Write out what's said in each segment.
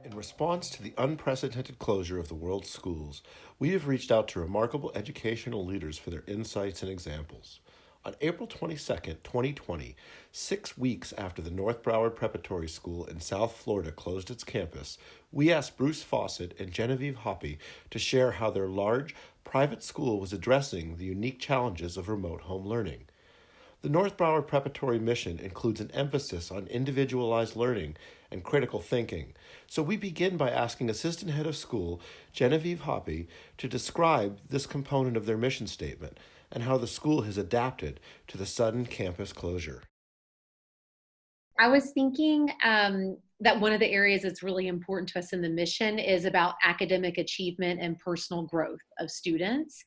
In response to the unprecedented closure of the world's schools, we have reached out to remarkable educational leaders for their insights and examples. On April 22nd, 2020, 6 weeks after the North Broward Preparatory School in South Florida closed its campus, we asked Bruce Fawcett and Genevieve Hoppe to share how their large, private school was addressing the unique challenges of remote home learning. The North Broward Preparatory mission includes an emphasis on individualized learning and critical thinking, so we begin by asking Assistant Head of School Genevieve Hoppe to describe this component of their mission statement and how the school has adapted to the sudden campus closure. I was thinking that one of the areas that's really important to us in the mission is about academic achievement and personal growth of students,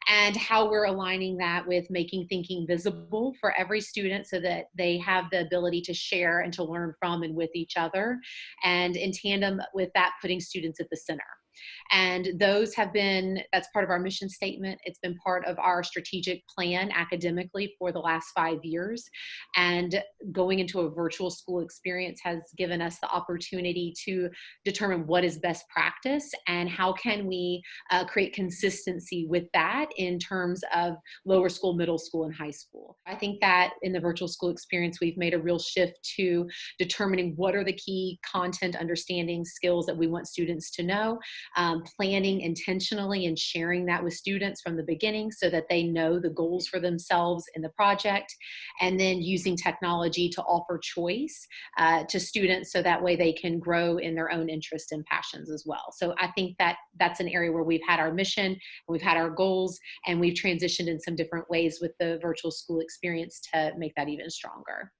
and how we're aligning that with making thinking visible for every student so that they have the ability to share and to learn from and with each other, and in tandem with that, putting students at the center. And that's part of our mission statement. It's been part of our strategic plan academically for the last 5 years. And going into a virtual school experience has given us the opportunity to determine what is best practice and how can we create consistency with that in terms of lower school, middle school, and high school. I think that in the virtual school experience, we've made a real shift to determining what are the key content understanding skills that we want students to know, planning intentionally and sharing that with students from the beginning so that they know the goals for themselves in the project, and then using technology to offer choice to students so that way they can grow in their own interests and passions as well. So I think that that's an area where we've had our mission, we've had our goals, and we've transitioned in some different ways with the virtual school experience to make that even stronger.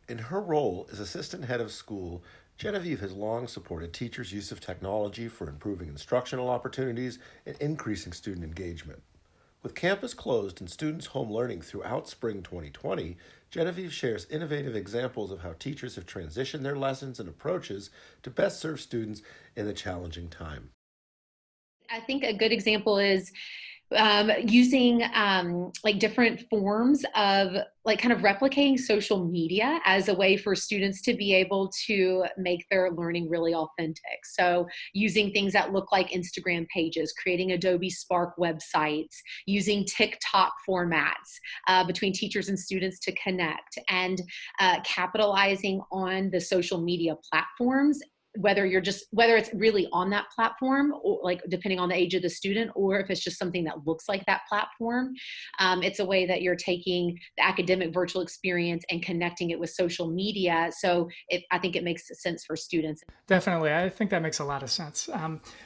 In her role as Assistant Head of School, Genevieve has long supported teachers' use of technology for improving instructional opportunities and increasing student engagement. With campus closed and students home learning throughout spring 2020, Genevieve shares innovative examples of how teachers have transitioned their lessons and approaches to best serve students in the challenging time. I think a good example is using like different forms of like kind of replicating social media as a way for students to be able to make their learning really authentic. So using things that look like Instagram pages, creating Adobe Spark websites, using TikTok formats between teachers and students to connect, and capitalizing on the social media platforms, whether it's really on that platform, or like depending on the age of the student, or if it's just something that looks like that platform. It's a way that you're taking the academic virtual experience and connecting it with social media. So I think it makes sense for students. Definitely. I think that makes a lot of sense.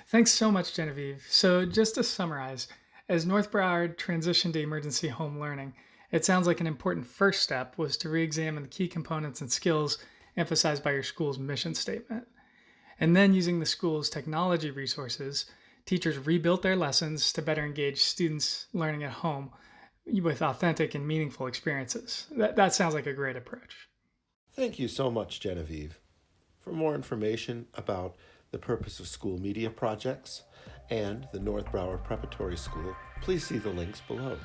Thanks so much, Genevieve. So, just to summarize, as North Broward transitioned to emergency home learning, it sounds like an important first step was to re examine the key components and skills emphasized by your school's mission statement. And then, using the school's technology resources, teachers rebuilt their lessons to better engage students learning at home with authentic and meaningful experiences. That sounds like a great approach. Thank you so much, Genevieve. For more information about the purpose of school media projects and the North Broward Preparatory School, please see the links below.